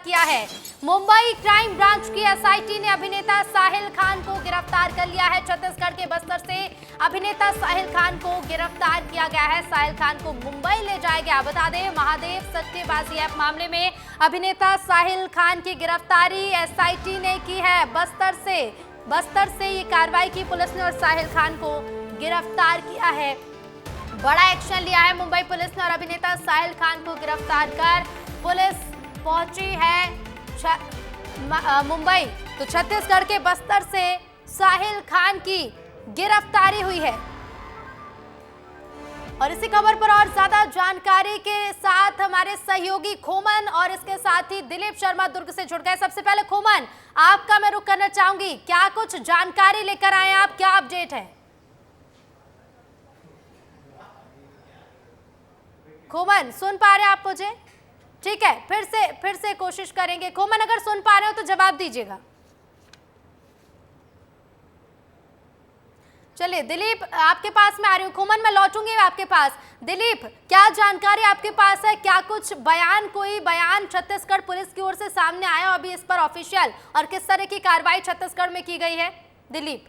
किया है। Mumbai crime branch की एसआईटी ने अभिनेता साहिल खान को गिरफ्तार कर लिया है। छत्तीसगढ़ के बस्तर से अभिनेता साहिल खान को गिरफ्तार किया गया है। साहिल खान को मुंबई ले जाया गया। बता दें, महादेव सट्टेबाजी ऐप मामले में अभिनेता साहिल खान की गिरफ्तारी एसआईटी ने की है। बस्तर से ये कार्रवाई की पुलिस ने और साहिल खान को गिरफ्तार किया है। बड़ा एक्शन लिया है मुंबई पुलिस ने और अभिनेता साहिल खान को गिरफ्तार कर पुलिस पहुंची है मुंबई। तो छत्तीसगढ़ के बस्तर से साहिल खान की गिरफ्तारी हुई है। और इसी खबर पर और ज्यादा जानकारी के साथ हमारे सहयोगी खोमन और इसके साथ ही दिलीप शर्मा दुर्ग से जुड़ गए। सबसे पहले खोमन, आपका मैं रुख करना चाहूंगी, क्या कुछ जानकारी लेकर आए आप, क्या अपडेट है? खोमन, सुन पा रहे हैं आप मुझे? ठीक है, फिर से कोशिश करेंगे। खोमन, अगर सुन पा रहे हो तो जवाब दीजिएगा। चलिए दिलीप, आपके पास मैं आ रही हूँ। खोमन, मैं लौटूंगी आपके पास। दिलीप, क्या जानकारी आपके पास है? क्या कुछ कोई बयान छत्तीसगढ़ पुलिस की ओर से सामने आया अभी इस पर ऑफिशियल, और किस तरह की कार्रवाई छत्तीसगढ़ में की गई है? दिलीप।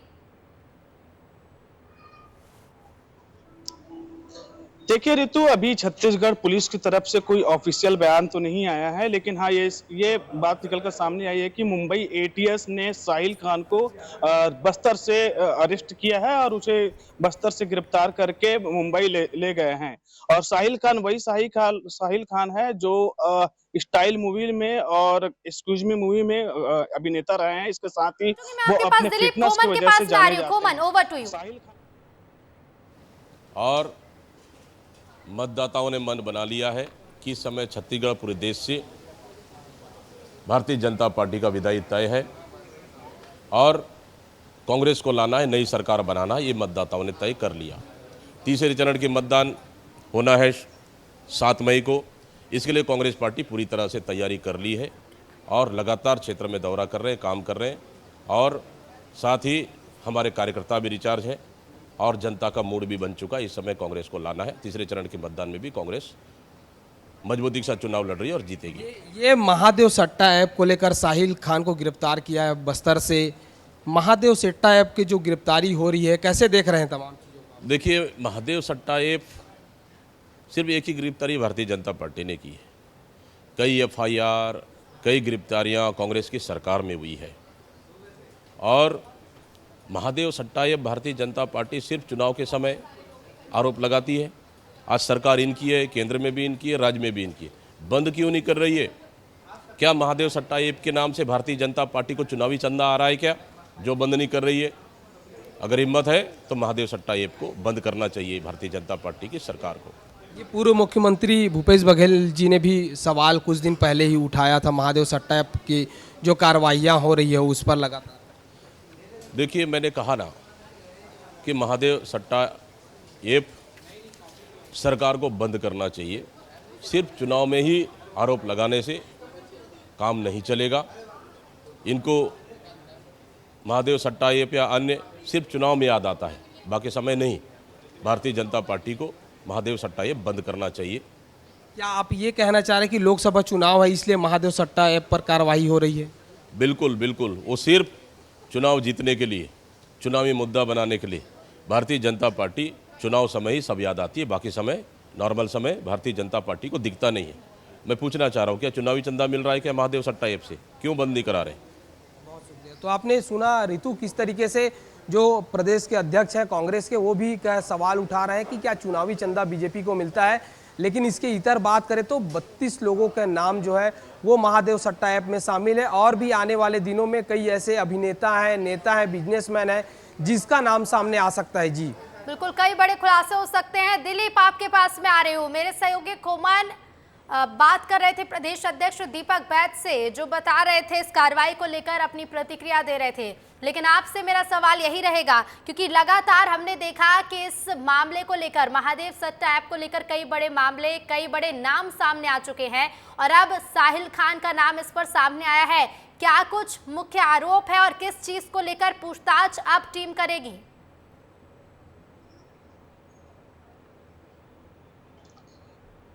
देखिए रितु, अभी छत्तीसगढ़ पुलिस की तरफ से कोई ऑफिशियल बयान तो नहीं आया है, लेकिन हाँ ये बात निकलकर सामने आई है कि मुंबई एटीएस ने साहिल खान को बस्तर से अरेस्ट किया है और उसे बस्तर से गिरफ्तार करके मुंबई ले गए हैं। और साहिल खान वही साहिल खान है जो स्टाइल मूवी में और एक्सक्यूज मी मूवी में अभिनेता रहे हैं। इसके साथ ही वो अपने फिटनेस की वजह से जाने जाते हैं। और मतदाताओं ने मन बना लिया है कि इस समय छत्तीसगढ़ पूरे देश से भारतीय जनता पार्टी का विदाई तय है और कांग्रेस को लाना है, नई सरकार बनाना है, ये मतदाताओं ने तय कर लिया। तीसरे चरण के मतदान होना है 7 मई को। इसके लिए कांग्रेस पार्टी पूरी तरह से तैयारी कर ली है और लगातार क्षेत्र में दौरा कर रहे हैं, काम कर रहे हैं। और साथ ही हमारे कार्यकर्ता भी रिचार्ज हैं और जनता का मूड भी बन चुका है। इस समय कांग्रेस को लाना है। तीसरे चरण के मतदान में भी कांग्रेस मजबूती के साथ चुनाव लड़ रही है और जीतेगी। ये महादेव सट्टा ऐप को लेकर साहिल खान को गिरफ्तार किया है बस्तर से। महादेव सट्टा ऐप की जो गिरफ्तारी हो रही है, कैसे देख रहे हैं तमाम चीज़ों को? देखिए, महादेव सट्टा ऐप सिर्फ एक ही गिरफ्तारी भारतीय जनता पार्टी ने की है। कई एफआईआर, कई गिरफ्तारियां कांग्रेस की सरकार में हुई है। और महादेव सट्टा ऐप भारतीय जनता पार्टी सिर्फ चुनाव के समय आरोप लगाती है। आज सरकार इनकी है, केंद्र में भी इनकी है, राज्य में भी इनकी है। बंद क्यों नहीं कर रही है? क्या महादेव सट्टा ऐप के नाम से भारतीय जनता पार्टी को चुनावी चंदा आ रहा है क्या, जो बंद नहीं कर रही है? अगर हिम्मत है तो महादेव सट्टा ऐप को बंद करना चाहिए भारतीय जनता पार्टी की सरकार को। ये पूर्व मुख्यमंत्री भूपेश बघेल जी ने भी सवाल कुछ दिन पहले ही उठाया था महादेव सट्टा ऐप की जो कार्रवाइयाँ हो रही है उस पर लगातार। देखिए, मैंने कहा ना कि महादेव सट्टा ऐप सरकार को बंद करना चाहिए। सिर्फ चुनाव में ही आरोप लगाने से काम नहीं चलेगा। इनको महादेव सट्टा ऐप या अन्य सिर्फ चुनाव में याद आता है, बाकी समय नहीं। भारतीय जनता पार्टी को महादेव सट्टा ऐप बंद करना चाहिए। क्या आप ये कहना चाह रहे हैं कि लोकसभा चुनाव है इसलिए महादेव सट्टा ऐप पर कार्रवाई हो रही है? बिल्कुल बिल्कुल, वो सिर्फ चुनाव जीतने के लिए, चुनावी मुद्दा बनाने के लिए भारतीय जनता पार्टी चुनाव समय ही सब याद आती है, बाकी समय नॉर्मल समय भारतीय जनता पार्टी को दिखता नहीं है। मैं पूछना चाह रहा हूँ, क्या चुनावी चंदा मिल रहा है क्या महादेव सट्टा ऐप से? क्यों बंद नहीं करा रहे? बहुत शुक्रिया। तो आपने सुना रितु, किस तरीके से जो प्रदेश के अध्यक्ष हैं कांग्रेस के, वो भी क्या सवाल उठा रहे हैं कि क्या चुनावी चंदा बीजेपी को मिलता है। लेकिन इसके इतर बात करें तो 32 लोगों का नाम जो है वो महादेव सट्टा ऐप में शामिल है। और भी आने वाले दिनों में कई ऐसे अभिनेता हैं, नेता हैं, बिजनेसमैन हैं जिसका नाम सामने आ सकता है। जी बिल्कुल, कई बड़े खुलासे हो सकते हैं। दिलीप, आपके पास में आ रही हूँ। मेरे सहयोगी खोमन बात कर रहे थे प्रदेश अध्यक्ष दीपक बैद से, जो बता रहे थे इस कार्रवाई को लेकर अपनी प्रतिक्रिया दे रहे थे। लेकिन आपसे मेरा सवाल यही रहेगा, क्योंकि लगातार हमने देखा कि इस मामले को लेकर, महादेव सट्टा ऐप को लेकर कई बड़े मामले, कई बड़े नाम सामने आ चुके हैं और अब साहिल खान का नाम इस पर सामने आया है। क्या कुछ मुख्य आरोप है और किस चीज को लेकर पूछताछ अब टीम करेगी?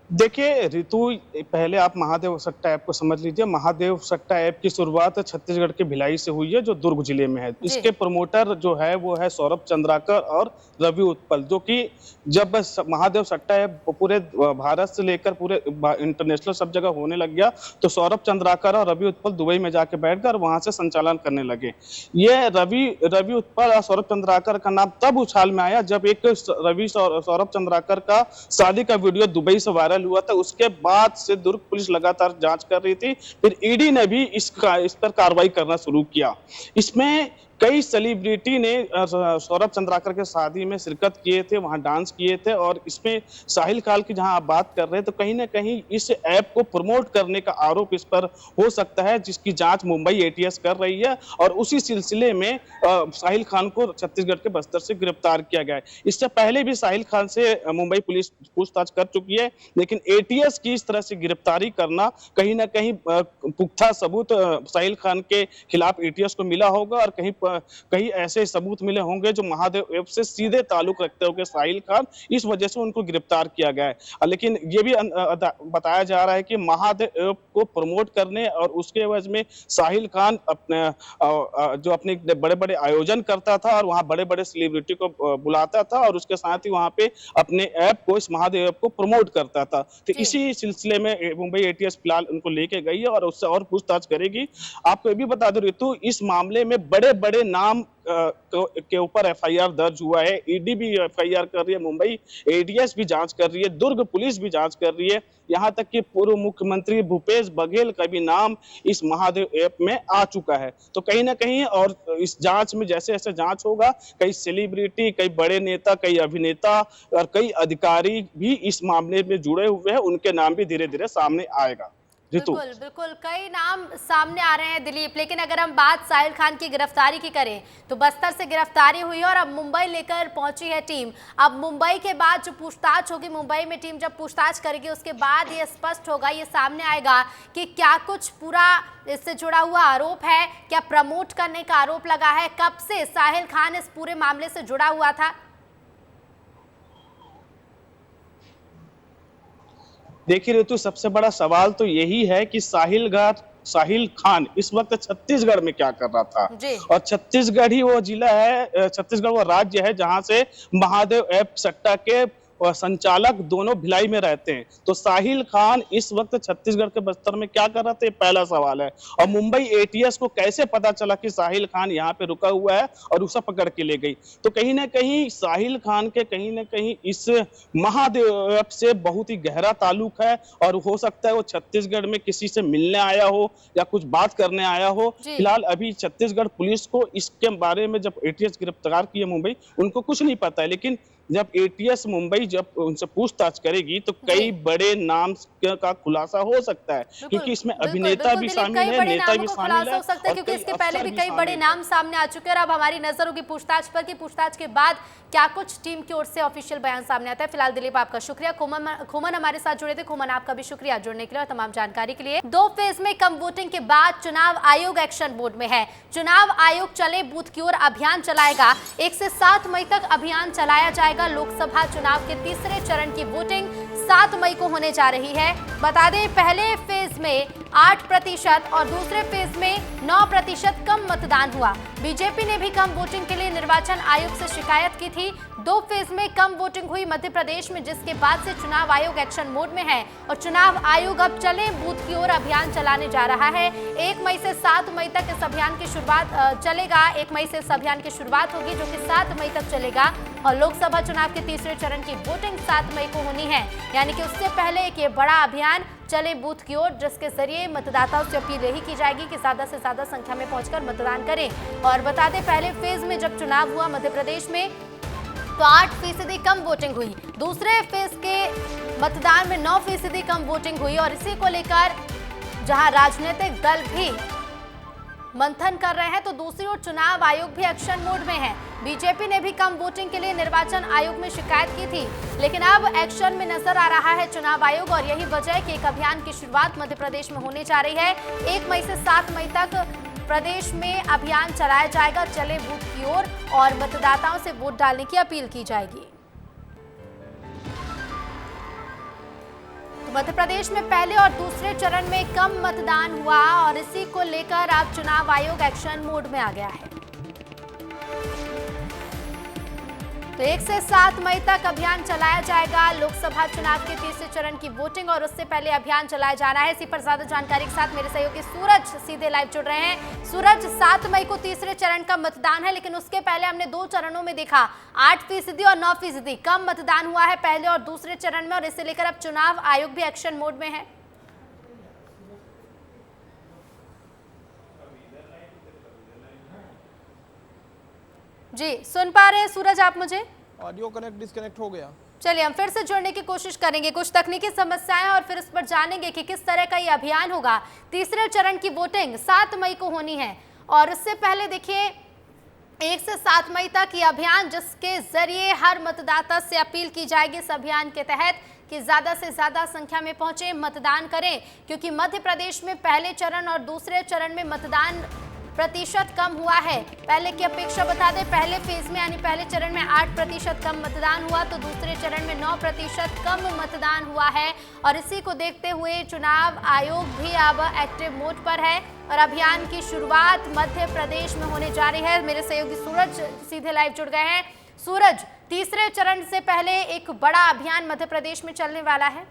देखिए रितु, पहले आप महादेव सट्टा ऐप को समझ लीजिए। महादेव सट्टा ऐप की शुरुआत छत्तीसगढ़ के भिलाई से हुई है, जो दुर्ग जिले में है। इसके प्रमोटर जो है वो है सौरभ चंद्राकर और रवि उत्पल, जो कि जब महादेव सट्टा ऐप पूरे भारत से लेकर पूरे इंटरनेशनल सब जगह होने लग गया, तो सौरभ चंद्राकर और रवि उत्पल दुबई में जाके बैठ कर वहां से संचालन करने लगे। ये रवि उत्पल और सौरभ चंद्राकर का नाम तब उछाल में आया जब एक सौरभ चंद्राकर का शादी का वीडियो दुबई से वायरल हुआ था। उसके बाद से दुर्ग पुलिस लगातार जांच कर रही थी। फिर ईडी ने भी इस पर कार्रवाई करना शुरू किया। इसमें कई सेलिब्रिटी ने सौरभ चंद्राकर के शादी में शिरकत किए थे, वहां डांस किए थे। और इसमें साहिल खान की जहां आप बात कर रहे हैं, तो कहीं ना कहीं इस ऐप को प्रमोट करने का आरोप इस पर हो सकता है, जिसकी जांच मुंबई एटीएस कर रही है। और उसी सिलसिले में साहिल खान को छत्तीसगढ़ के बस्तर से गिरफ्तार किया गया है। इससे पहले भी साहिल खान से मुंबई पुलिस पूछताछ कर चुकी है, लेकिन एटीएस की इस तरह से गिरफ्तारी करना कहीं ना कहीं पुख्ता सबूत साहिल खान के खिलाफ एटीएस को मिला होगा, और कहीं ऐसे सबूत मिले होंगे जो महादेव ऐप से सीधे ताल्लुक रखते होंगे साहिल खान, इस वजह से उनको गिरफ्तार किया गया है। लेकिन ये भी बताया जा रहा है कि महादेव ऐप को प्रमोट करने और उसके एवज में साहिल खान अपने बड़े बड़े आयोजन करता था और वहां बड़े बड़े सेलिब्रिटी को बुलाता था, और उसके साथ ही वहां पे अपने ऐप को, इस महादेव ऐप को प्रमोट करता था। तो इसी सिलसिले में मुंबई एटीएस फिलहाल उनको लेके गई है और उससे और पूछताछ करेगी। आपको ये भी बता दूं रितु, इस मामले में बड़े बड़े नाम के ऊपर एफआईआर दर्ज हुआ है। ईडी भी एफआईआर कर रही है, मुंबई एटीएस भी जांच कर रही है, दुर्ग पुलिस भी जांच कर रही है। यहां तक कि पूर्व मुख्यमंत्री भूपेश बघेल का भी नाम इस महादेव ऐप में आ चुका है। तो कहीं ना कहीं और इस जांच में जैसे जैसे जांच होगा, कई सेलिब्रिटी, कई बड़े नेता, कई अभिनेता और कई अधिकारी भी इस मामले में जुड़े हुए हैं, उनके नाम भी धीरे धीरे सामने आएगा। बिल्कुल बिल्कुल, कई नाम सामने आ रहे हैं दिलीप। लेकिन अगर हम बात साहिल खान की गिरफ्तारी की करें, तो बस्तर से गिरफ्तारी हुई और अब मुंबई लेकर पहुंची है टीम। अब मुंबई के बाद जो पूछताछ होगी, मुंबई में टीम जब पूछताछ करेगी, उसके बाद ये स्पष्ट होगा, ये सामने आएगा कि क्या कुछ पूरा इससे जुड़ा हुआ आरोप है, क्या प्रमोट करने का आरोप लगा है, कब से साहिल खान इस पूरे मामले से जुड़ा हुआ था। देखिए रितु, सबसे बड़ा सवाल तो यही है कि साहिल खान इस वक्त छत्तीसगढ़ में क्या कर रहा था। और छत्तीसगढ़ ही वो जिला है, छत्तीसगढ़ वो राज्य है जहां से महादेव ऐप सट्टा के संचालक दोनों भिलाई में रहते हैं। तो साहिल खान इस वक्त छत्तीसगढ़ के बस्तर में क्या कर रहा था, पहला सवाल है। और मुंबई एटीएस को कैसे पता चला कि साहिल खान यहाँ पे रुका हुआ है और उसे पकड़ के ले गई। तो कहीं ना कहीं साहिल खान के कहीं ना कहीं इस महादेव ऐप से बहुत ही गहरा ताल्लुक है, और हो सकता है वो छत्तीसगढ़ में किसी से मिलने आया हो या कुछ बात करने आया हो। फिलहाल अभी छत्तीसगढ़ पुलिस को इसके बारे में जब एटीएस गिरफ्तार की है मुंबई, उनको कुछ नहीं पता है। लेकिन जब एटीएस मुंबई जब उनसे पूछताछ करेगी, तो कई बड़े नाम का खुलासा हो सकता है, क्योंकि इसमें अभिनेता भी शामिल है, नेता भी शामिल है, क्योंकि इसके पहले भी कई बड़े नाम सामने आ चुके हैं। और अब हमारी नजर होगी पूछताछ पर कि पूछताछ के बाद क्या कुछ टीम की ओर से ऑफिशियल बयान सामने आता है। फिलहाल दिलीप आपका शुक्रिया, खुमन हमारे साथ जुड़े थे। खुमन, आपका भी शुक्रिया जुड़ने के लिए और तमाम जानकारी के लिए। 2 फेज में कम वोटिंग के बाद चुनाव आयोग एक्शन मोड में है। चुनाव आयोग चले बूथ की ओर अभियान चलाएगा। 1 से 7 मई तक अभियान चलाया जाएगा। लोकसभा चुनाव के तीसरे चरण की वोटिंग 7 मई को होने जा रही है। बता दें, पहले फेज में 8% और दूसरे फेज में 9% कम मतदान हुआ। बीजेपी ने भी कम वोटिंग के लिए निर्वाचन आयोग से शिकायत की थी। 2 फेज में कम वोटिंग हुई मध्य प्रदेश में, जिसके बाद से चुनाव आयोग एक्शन मोड में है और चुनाव आयोग अब चले बूथ की ओर अभियान चलाने जा रहा है। 1 मई से 7 मई तक इस अभियान की शुरुआत चलेगा। 1 मई से इस अभियान की शुरुआत होगी, जो कि 7 मई तक चलेगा। और लोकसभा चुनाव के तीसरे चरण की वोटिंग 7 मई को होनी है, यानी कि उससे पहले एक ये बड़ा अभियान चले बूथ की ओर, जिसके जरिए मतदाताओं से अपील यही की जाएगी कि ज्यादा से ज्यादा संख्या में पहुंचकर मतदान करें। और बता दें, पहले फेज में जब चुनाव हुआ मध्य प्रदेश में, तो 8% कम वोटिंग हुई। दूसरे फेज के मतदान में 9% कम वोटिंग हुई। और इसी को लेकर जहां राजनीतिक दल भी मंथन कर रहे हैं, तो दूसरी ओर चुनाव आयोग भी एक्शन मोड में है। बीजेपी ने भी कम वोटिंग के लिए निर्वाचन आयोग में शिकायत की थी, लेकिन अब एक्शन में नजर आ रहा है चुनाव आयोग। और यही वजह है कि एक अभियान की शुरुआत मध्य प्रदेश में होने जा रही है। 1 मई से 7 मई तक प्रदेश में अभियान चलाया जाएगा, चले बूथ की ओर, और मतदाताओं से वोट डालने की अपील की जाएगी। मध्य प्रदेश में पहले और दूसरे चरण में कम मतदान हुआ और इसी को लेकर अब चुनाव आयोग एक्शन मोड में आ गया है। तो 1 से 7 मई तक अभियान चलाया जाएगा। लोकसभा चुनाव के तीसरे चरण की वोटिंग और उससे पहले अभियान चलाया जाना है। इसी पर ज्यादा जानकारी के साथ मेरे सहयोगी सूरज सीधे लाइव जुड़ रहे हैं। सूरज, 7 मई को तीसरे चरण का मतदान है, लेकिन उसके पहले हमने 2 चरणों में देखा 8% और 9% कम मतदान हुआ है पहले और दूसरे चरण में, और इसे लेकर अब चुनाव आयोग भी एक्शन मोड में है। जी, सुन पा रहे हैं सूरज आप मुझे? ऑडियो कनेक्ट डिस्कनेक्ट हो गया। चलिए हम फिर से जुड़ने की कोशिश करेंगे, कुछ तकनीकी समस्याएं और फिर इस पर जानेंगे कि किस तरह का ये अभियान होगा। तीसरे चरण की वोटिंग 7 मई को होनी है और उससे पहले देखिए 1 से 7 मई तक ये अभियान, जिसके जरिए हर मतदाता से अपील की जाएगी इस अभियान के तहत कि ज्यादा से ज्यादा संख्या में पहुंचे, मतदान करें, क्योंकि मध्य प्रदेश में पहले चरण और दूसरे चरण में मतदान प्रतिशत कम हुआ है। पहले की अपेक्षा बता दें, पहले फेज में यानी पहले चरण में 8% कम मतदान हुआ, तो दूसरे चरण में 9% कम मतदान हुआ है। और इसी को देखते हुए चुनाव आयोग भी अब एक्टिव मोड पर है और अभियान की शुरुआत मध्य प्रदेश में होने जा रही है। मेरे सहयोगी सूरज सीधे लाइव जुड़ गए हैं। सूरज, तीसरे चरण से पहले एक बड़ा अभियान मध्य प्रदेश में चलने वाला है।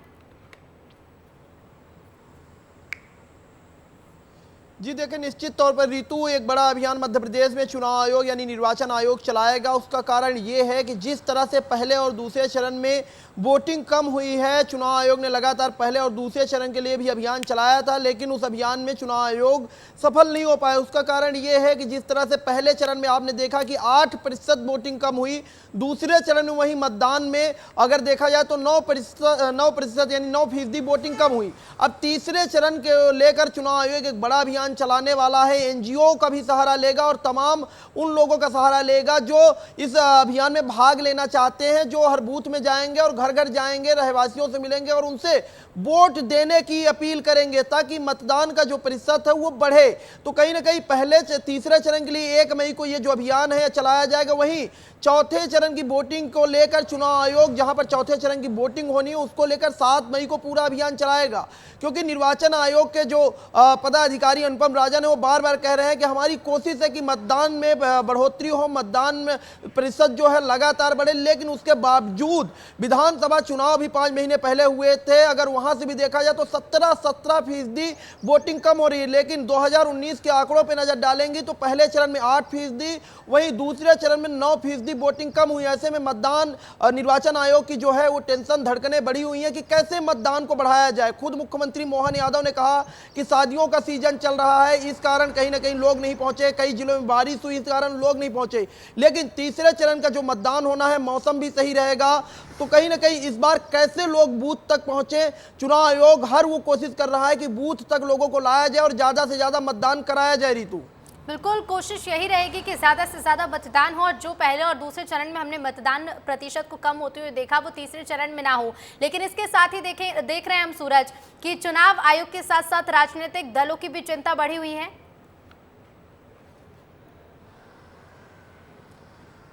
जी देखिए, निश्चित तौर पर ऋतु, एक बड़ा अभियान मध्य प्रदेश में चुनाव आयोग यानी निर्वाचन आयोग चलाएगा। उसका कारण ये है कि जिस तरह से पहले और दूसरे चरण में वोटिंग कम हुई है, चुनाव आयोग ने लगातार पहले और दूसरे चरण के लिए भी अभियान चलाया था, लेकिन उस अभियान में चुनाव आयोग सफल नहीं हो पाया। उसका कारण ये है कि जिस तरह से पहले चरण में आपने देखा कि 8% वोटिंग कम हुई, दूसरे चरण में वही मतदान में अगर देखा जाए तो 9% यानी 9% वोटिंग कम हुई। अब तीसरे चरण के लेकर चुनाव आयोग एक बड़ा अभियान चलाने वाला है। एनजीओ का भी सहारा लेगा और तमाम उन लोगों का सहारा लेगा जो इस अभियान में भाग लेना चाहते हैं, जो हर बूथ में जाएंगे और घर घर जाएंगे, रहवासियों से मिलेंगे और उनसे वोट देने की अपील करेंगे ताकि मतदान का जो प्रतिशत है वो बढ़े। तो कहीं ना कहीं पहले तीसरे चरण के लिए 1 मई को ये जो अभियान है चलाया जाएगा। वहीं चौथे चरण की वोटिंग को लेकर चुनाव आयोग, जहां पर चौथे चरण की वोटिंग होनी है, उसको लेकर 7 मई को पूरा अभियान चलाएगा, क्योंकि निर्वाचन आयोग के जो पदाधिकारी अनुपम राजा ने वो बार बार कह रहे हैं कि हमारी कोशिश है कि मतदान में बढ़ोतरी हो, मतदान में प्रतिशत जो है लगातार बढ़े। लेकिन उसके बावजूद विधानसभा चुनाव भी 5 महीने पहले हुए थे, अगर वहां से भी देखा जाए तो 17% वोटिंग कम हो रही है। लेकिन 2019 के आंकड़ों पर नजर डालेंगी तो पहले चरण में 8%, वहीं दूसरे चरण में 9% वोटिंग कम हुई। ऐसे में मतदान निर्वाचन आयोग की जो है वो टेंशन, धड़कनें बढ़ी हुई हैं कि कैसे मतदान को बढ़ाया जाए। खुद मुख्यमंत्री मोहन यादव ने कहा कि शादियों का सीजन चल रहा है, इस कारण कहीं ना कहीं लोग नहीं पहुंचे, कई जिलों में बारिश हुई, इस कारण लोग नहीं पहुंचे। लेकिन तीसरे चरण का जो मतदान होना है, मौसम भी सही रहेगा, तो कहीं ना कहीं इस बार कैसे लोग बूथ तक पहुंचे, चुनाव आयोग हर वो कोशिश कर रहा है कि बूथ तक लोगों को लाया जाए और ज्यादा से ज्यादा मतदान कराया जाए। ऋतु, बिल्कुल कोशिश यही रहेगी कि ज़्यादा से ज़्यादा मतदान हो और जो पहले और दूसरे चरण में हमने मतदान प्रतिशत को कम होते हुए देखा वो तीसरे चरण में ना हो। लेकिन इसके साथ ही देख रहे हैं हम सूरज कि चुनाव आयोग के साथ साथ राजनीतिक दलों की भी चिंता बढ़ी हुई है।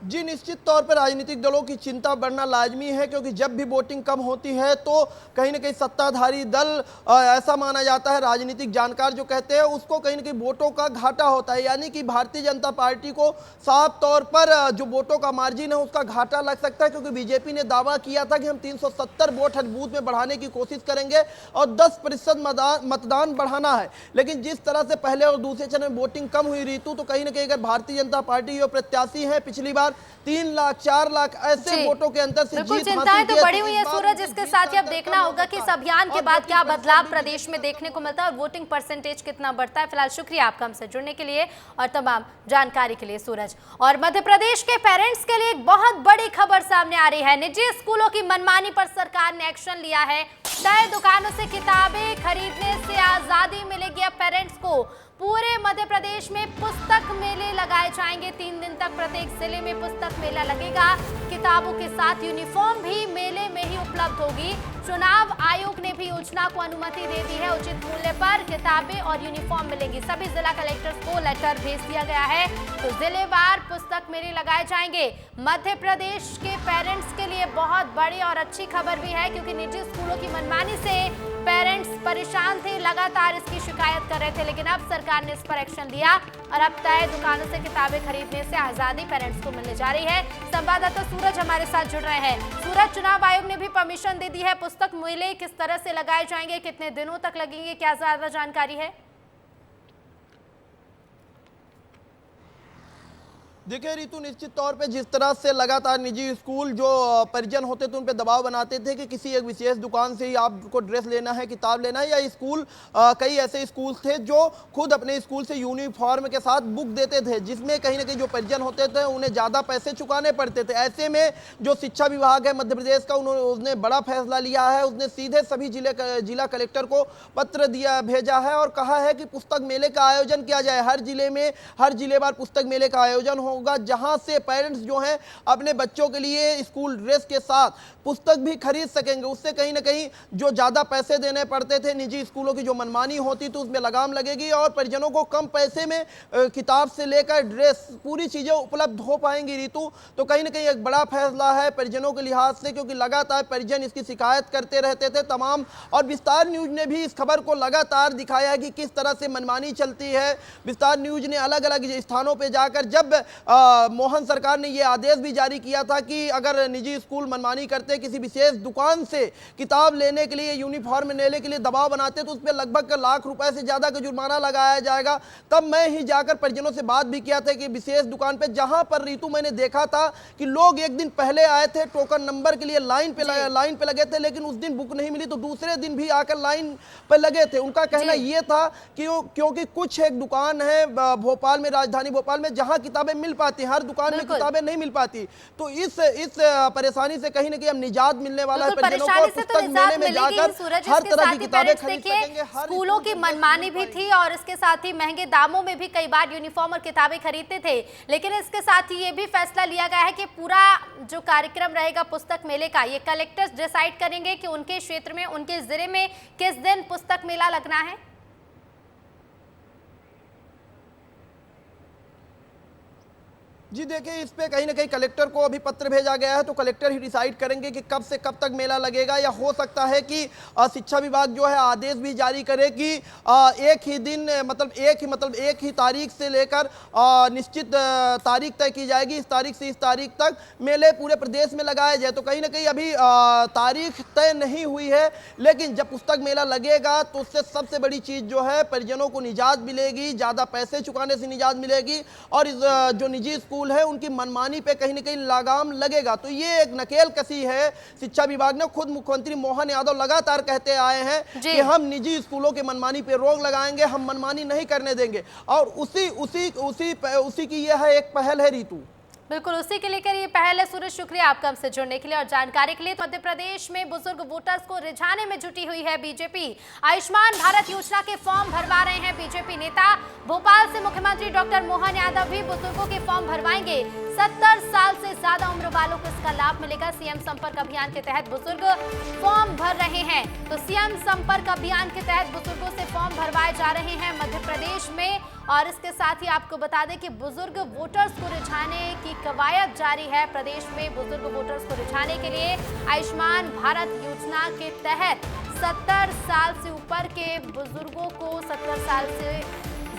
जी निश्चित तौर पर राजनीतिक दलों की चिंता बढ़ना लाजमी है, क्योंकि जब भी वोटिंग कम होती है तो कहीं ना कहीं सत्ताधारी दल, ऐसा माना जाता है, राजनीतिक जानकार जो कहते हैं, उसको कहीं ना कहीं वोटों का घाटा होता है। यानी कि भारतीय जनता पार्टी को साफ तौर पर जो वोटों का मार्जिन है उसका घाटा लग सकता है, क्योंकि बीजेपी ने दावा किया था कि हम 370 वोट हर बूथ में बढ़ाने की कोशिश करेंगे और 10% मतदान बढ़ाना है। लेकिन जिस तरह से पहले और दूसरे चरण में वोटिंग कम हुई ऋतु, तो कहीं ना कहीं अगर भारतीय जनता पार्टी जो प्रत्याशी है पिछली बार 3 लाख 4 लाख ऐसे वोटों के अंतर से जीत चिंताएं तो बढ़ी हुई है सूरज। इसके साथ ही अब देखना होगा कि इस अभियान के बाद क्या बदलाव प्रदेश में देखने को मिलता है और वोटिंग परसेंटेज कितना बढ़ता है। फिलहाल शुक्रिया आपका हमसे जुड़ने के लिए और तमाम जानकारी के लिए सूरज। और मध्य प्रदेश के पेरेंट्स के लिए एक बहुत बड़ी खबर सामने आ रही है। निजी स्कूलों की मनमानी पर सरकार ने एक्शन लिया है। तय दुकानों से किताबें खरीदने से आजादी मिलेगी अब पेरेंट्स को। पूरे मध्य प्रदेश में पुस्तक मेले लगाए जाएंगे। 3 दिन तक प्रत्येक जिले में पुस्तक मेला लगेगा। किताबों के साथ यूनिफॉर्म भी मेले में ही उपलब्ध होगी। चुनाव आयोग ने भी योजना को अनुमति दे दी है। उचित मूल्य पर किताबें और यूनिफॉर्म मिलेंगी। सभी जिला कलेक्टर्स को लेटर भेज दिया गया है, तो जिलेवार पुस्तक मेले लगाए जाएंगे। मध्य प्रदेश के पेरेंट्स के लिए बहुत बड़ी और अच्छी खबर भी है, क्योंकि निजी स्कूलों की मनमानी से पेरेंट्स परेशान थे, लगातार इसकी शिकायत कर रहे थे, लेकिन अब सरकार ने इस पर एक्शन लिया और अब तय दुकानों से किताबें खरीदने से आजादी पेरेंट्स को मिलने जा रही है। संवाददाता सूरज हमारे साथ जुड़ रहे हैं। सूरज, चुनाव आयोग ने भी परमिशन दे दी है। पुस्तक मेले किस तरह से लगाए जाएंगे, कितने दिनों तक लगेंगे, क्या ज्यादा जानकारी है? देखिए रितु, निश्चित तौर पे जिस तरह से लगातार निजी स्कूल जो परिजन होते थे उन पे दबाव बनाते थे कि किसी एक विशेष दुकान से ही आपको ड्रेस लेना है, किताब लेना है, या स्कूल कई ऐसे स्कूल थे जो खुद अपने स्कूल से यूनिफॉर्म के साथ बुक देते थे, जिसमें कहीं ना कहीं जो परिजन होते थे उन्हें ज़्यादा पैसे चुकाने पड़ते थे। ऐसे में जो शिक्षा विभाग है मध्य प्रदेश का, उसने बड़ा फैसला लिया है। उसने सीधे सभी जिला कलेक्टर को पत्र भेजा है और कहा है कि पुस्तक मेले का आयोजन किया जाए। हर जिले में हर जिलेवार पुस्तक मेले का आयोजन होगा, जहां से पेरेंट्स जो हैं अपने बच्चों के लिए स्कूल ड्रेस के साथ पुस्तक भी खरीद सकेंगे। उससे कहीं ना कहीं जो ज़्यादा पैसे देने पड़ते थे, निजी स्कूलों की जो मनमानी होती थी, उसमें लगाम लगेगी और परिजनों को कम पैसे में किताब से लेकर ड्रेस पूरी चीज़ें उपलब्ध हो पाएंगी। रीतू, तो कहीं ना कहीं एक बड़ा फैसला है परिजनों के लिहाज से, क्योंकि लगातार परिजन इसकी शिकायत करते रहते थे तमाम। और विस्तार न्यूज ने भी इस खबर को लगातार दिखाया है कि किस तरह से मनमानी चलती है। विस्तार न्यूज ने अलग अलग स्थानों पर जाकर, जब मोहन सरकार ने यह आदेश भी जारी किया था कि अगर निजी स्कूल मनमानी करते, किसी विशेष दुकान से किताब लेने के लिए, यूनिफॉर्म लेने के लिए दबाव बनाते, तो उस पर लगभग लाख रुपए से ज्यादा का जुर्माना लगाया जाएगा। तब मैं ही जाकर परिजनों से बात भी किया था कि विशेष दुकान पे, जहां पर रीतू मैंने देखा था कि लोग एक दिन पहले आए थे, टोकन नंबर के लिए लाइन पे लगे थे, लेकिन उस दिन बुक नहीं मिली तो दूसरे दिन भी आकर लाइन पे लगे थे। उनका कहना यह था कि क्योंकि कुछ एक दुकान है भोपाल में, राजधानी भोपाल में, जहां किताबें मिल पाती, हर दुकान में किताबें नहीं मिल पाती। तो इस परेशानी से कहीं ना कहीं निजात मिलने वाला है परिजनों को। पुस्तक मेले में जाकर हर तरह की किताबें खरीद सकेंगे। स्कूलों की मनमानी भी थी और इसके साथ ही महंगे दामों में भी कई बार यूनिफॉर्म और किताबें खरीदते थे, लेकिन इसके साथ ही ये भी फैसला लिया गया है कि पूरा जो कार्यक्रम रहेगा पुस्तक मेले का, ये कलेक्टर्स डिसाइड करेंगे कि उनके क्षेत्र में, उनके जिले में किस दिन पुस्तक मेला लगना है। जी देखिए, इस पे कहीं ना कहीं कलेक्टर को अभी पत्र भेजा गया है, तो कलेक्टर ही डिसाइड करेंगे कि कब से कब तक मेला लगेगा। या हो सकता है कि शिक्षा विभाग जो है आदेश भी जारी करे कि एक ही दिन, मतलब एक ही तारीख से लेकर निश्चित तारीख तय की जाएगी, इस तारीख से इस तारीख तक मेले पूरे प्रदेश में लगाए जाए। तो कहीं ना कहीं अभी तारीख तय नहीं हुई है, लेकिन जब पुस्तक मेला लगेगा तो उससे सबसे बड़ी चीज़ जो है परिजनों को निजात मिलेगी, ज़्यादा पैसे चुकाने से निजात मिलेगी और इस जो निजी स्कूल है उनकी मनमानी पे कहीं ना कहीं लगाम लगेगा। तो ये एक नकेल कसी है शिक्षा विभाग ने। खुद मुख्यमंत्री मोहन यादव लगातार कहते आए हैं कि हम निजी स्कूलों के मनमानी पे रोक लगाएंगे, हम मनमानी नहीं करने देंगे, और उसी की यह एक पहल है रीतू। बिल्कुल, उसी के लेकर ये पहल है। सूरज, शुक्रिया आपका हमसे जुड़ने के लिए और जानकारी के लिए। मध्य प्रदेश में बुजुर्ग वोटर्स को रिझाने में जुटी हुई है बीजेपी। आयुष्मान भारत योजना के फॉर्म भरवा रहे हैं बीजेपी नेता। भोपाल से मुख्यमंत्री डॉक्टर मोहन यादव भी बुजुर्गों के फॉर्म भरवाएंगे। 70 साल से ज्यादा उम्र वालों को इसका लाभ मिलेगा। सीएम संपर्क अभियान के तहत बुजुर्ग फॉर्म भर रहे हैं, तो सीएम संपर्क अभियान के तहत बुजुर्गों से फॉर्म भरवाए जा रहे हैं मध्य प्रदेश में। और इसके साथ ही आपको बता दें कि बुजुर्ग वोटर्स को रिझाने की कवायद जारी है प्रदेश में। बुजुर्ग वोटर्स को रिझाने के लिए आयुष्मान भारत योजना के तहत 70 साल से ऊपर के बुजुर्गों को, 70 साल से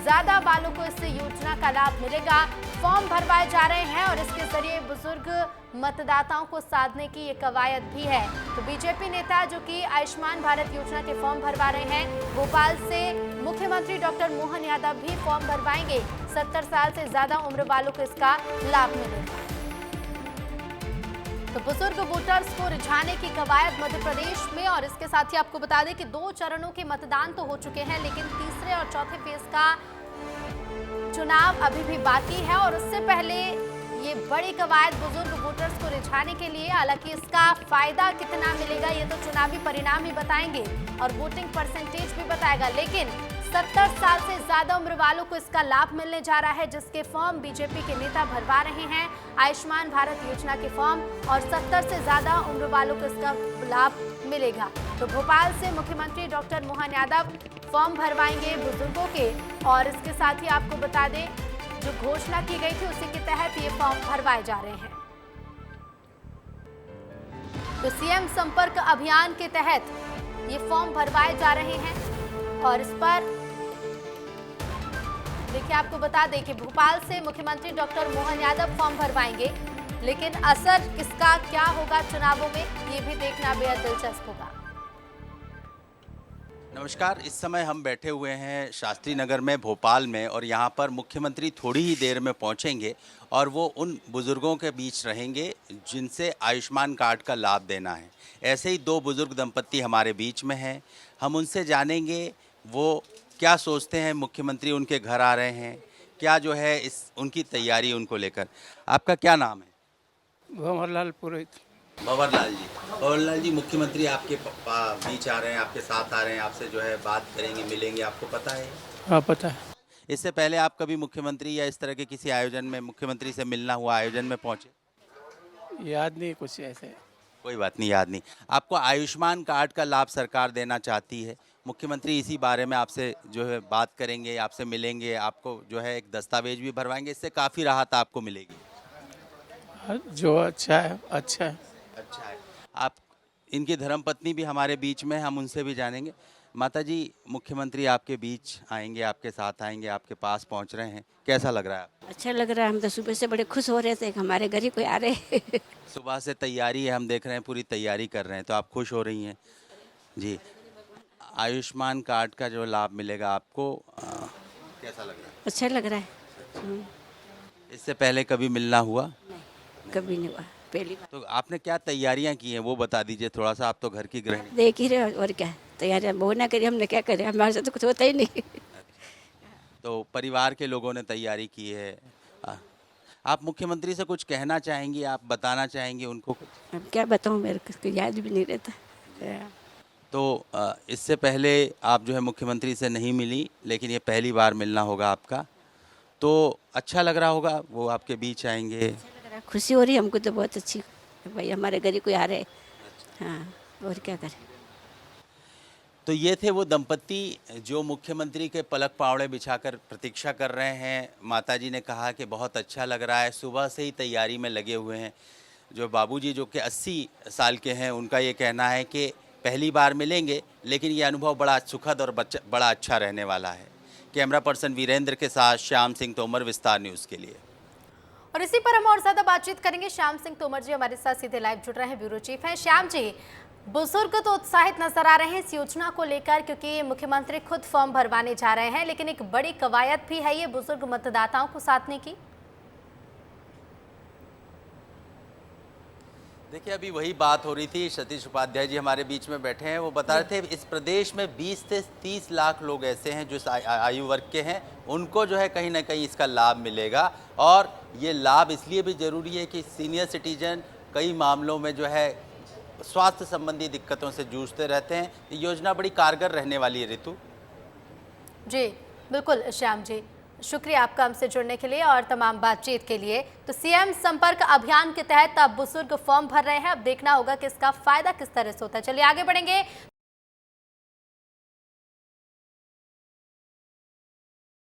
ज्यादा वालों को इस योजना का लाभ मिलेगा। फॉर्म भरवाए जा रहे हैं और इसके जरिए बुजुर्ग मतदाताओं को साधने की ये कवायद भी है। तो बीजेपी नेता जो कि आयुष्मान भारत योजना के फॉर्म भरवा रहे हैं, भोपाल से मुख्यमंत्री डॉक्टर मोहन यादव भी फॉर्म भरवाएंगे। 70 साल से ज्यादा उम्र वालों को इसका लाभ मिलेगा। तो बुजुर्ग वोटर्स को रिझाने की कवायद मध्य प्रदेश में। और इसके साथ ही आपको बता दें कि 2 चरणों के मतदान तो हो चुके हैं, लेकिन तीसरे और चौथे फेज का चुनाव अभी भी बाकी है। और उससे पहले ये बड़ी कवायद बुजुर्ग वोटर्स को रिझाने के लिए, हालांकि इसका फायदा कितना मिलेगा ये तो चुनावी परिणाम ही बताएंगे और वोटिंग परसेंटेज भी बताएगा, लेकिन 70 साल से ज्यादा उम्र वालों को इसका लाभ मिलने जा रहा है, जिसके फॉर्म बीजेपी के नेता भरवा रहे हैं। आयुष्मान भारत योजना के फॉर्म और 70 से ज्यादा उम्र वालों को इसका लाभ मिलेगा। तो भोपाल से मुख्यमंत्री डॉक्टर मोहन यादव फॉर्म भरवाएंगे बुजुर्गों के, और इसके साथ ही आपको बता दें जो घोषणा की गई थी उसी के तहत ये फॉर्म भरवाए जा रहे हैं। तो सीएम संपर्क अभियान के तहत ये फॉर्म भरवाए जा रहे हैं, और इस पर देखिए आपको बता दें कि भोपाल से मुख्यमंत्री डॉक्टर मोहन यादव फॉर्म भरवाएंगे, लेकिन असर किसका क्या होगा चुनावों में, ये भी देखना बेहद दिलचस्प होगा। नमस्कार, इस समय हम बैठे हुए हैं शास्त्री नगर में भोपाल में, और यहाँ पर मुख्यमंत्री थोड़ी ही देर में पहुँचेंगे और वो उन बुज़ुर्गों के बीच रहेंगे जिनसे आयुष्मान कार्ड का लाभ देना है। ऐसे ही दो बुज़ुर्ग दंपत्ति हमारे बीच में हैं, हम उनसे जानेंगे वो क्या सोचते हैं। मुख्यमंत्री उनके घर आ रहे हैं, क्या जो है इस उनकी तैयारी उनको लेकर। आपका क्या नाम है? भंवरलाल पुरोहित। भंवरलाल जी, भंवरलाल जी, मुख्यमंत्री आपके बीच आ रहे हैं, आपके साथ आ रहे हैं, आपसे जो है बात करेंगे, मिलेंगे, आपको पता है? हाँ पता है। इससे पहले आप कभी मुख्यमंत्री या इस तरह के किसी आयोजन में मुख्यमंत्री से मिलना हुआ आयोजन में पहुंचे? याद नहीं कुछ ऐसे। कोई बात नहीं, याद नहीं। आपको आयुष्मान कार्ड का लाभ सरकार देना चाहती है, मुख्यमंत्री इसी बारे में आपसे जो है बात करेंगे, आपसे मिलेंगे, आपको जो है एक दस्तावेज भी भरवाएंगे, इससे काफ़ी राहत आपको मिलेगी। जो अच्छा है अच्छा है। अच्छा है। आप इनकी धर्मपत्नी भी हमारे बीच में, हम उनसे भी जानेंगे। माता जी, मुख्यमंत्री आपके बीच आएंगे, आपके साथ आएंगे, आपके पास पहुंच रहे हैं, कैसा लग रहा है आपको? अच्छा लग रहा है। हम तो सुबह से बड़े खुश हो रहे थे कि हमारे घर ही कोई आ रहे हैं। सुबह से तैयारी है, हम देख रहे हैं पूरी तैयारी कर रहे हैं, तो आप खुश हो रही हैं जी। आयुष्मान कार्ड का जो लाभ मिलेगा आपको कैसा लग रहा है? अच्छा लग रहा है। इससे पहले कभी मिलना हुआ? कभी नहीं हुआ, पहली बार। तो आपने क्या तैयारियां की हैं वो बता दीजिए थोड़ा सा, आप तो घर की गृहिणी। देख ही रहे और क्या तैयारियां वो ना करी, हमने क्या करे, हमारे से तो कुछ होता ही नहीं। तो परिवार के लोगों ने तैयारी की है। आप मुख्यमंत्री से कुछ कहना चाहेंगी, आप बताना चाहेंगी उनको कुछ? अब क्या बताऊँ, मेरे को याद भी नहीं रहता। तो इससे पहले आप जो है मुख्यमंत्री से नहीं मिली, लेकिन ये पहली बार मिलना होगा आपका, तो अच्छा लग रहा होगा, वो आपके बीच आएंगे। खुशी हो रही है हमको तो बहुत अच्छी, भाई हमारे घर ही कोई आ रहे। हाँ, और क्या करें। तो ये थे वो दंपत्ति जो मुख्यमंत्री के पलक पावड़े बिछाकर प्रतीक्षा कर रहे हैं। माताजी ने कहा कि बहुत अच्छा लग रहा है, सुबह से ही तैयारी में लगे हुए हैं। जो बाबूजी जो कि 80 साल के हैं, उनका ये कहना है कि पहली बार मिलेंगे, लेकिन ये अनुभव बड़ा सुखद और बड़ा अच्छा रहने वाला है। कैमरा पर्सन वीरेंद्र के साथ श्याम सिंह तोमर, विस्तार न्यूज़ के लिए। और इसी पर हम और ज्यादा बातचीत करेंगे। श्याम सिंह तोमर जी हमारे साथ सीधे लाइव जुड़ रहे हैं, ब्यूरो चीफ हैं। श्याम जी, बुजुर्ग तो उत्साहित नजर आ रहे हैं इस योजना को लेकर, क्योंकि मुख्यमंत्री खुद फॉर्म भरवाने जा रहे हैं, लेकिन एक बड़ी कवायद भी है ये बुजुर्ग मतदाताओं को साधने की। देखिए, अभी वही बात हो रही थी, सतीश उपाध्याय जी हमारे बीच में बैठे हैं, वो बता रहे थे इस प्रदेश में 20 से 30 लाख लोग ऐसे हैं जो आयु वर्ग के हैं, उनको जो है कहीं ना कहीं इसका लाभ मिलेगा। और ये लाभ इसलिए भी ज़रूरी है कि सीनियर सिटीजन कई मामलों में जो है स्वास्थ्य संबंधी दिक्कतों से जूझते रहते हैं। ये योजना बड़ी कारगर रहने वाली है। ऋतु जी बिल्कुल श्याम जी, शुक्रिया आपका हमसे जुड़ने के लिए और तमाम बातचीत के लिए। तो सीएम संपर्क अभियान के तहत अब बुजुर्ग फॉर्म भर रहे हैं, अब देखना होगा कि इसका फायदा किस तरह से होता है। चलिए आगे बढ़ेंगे।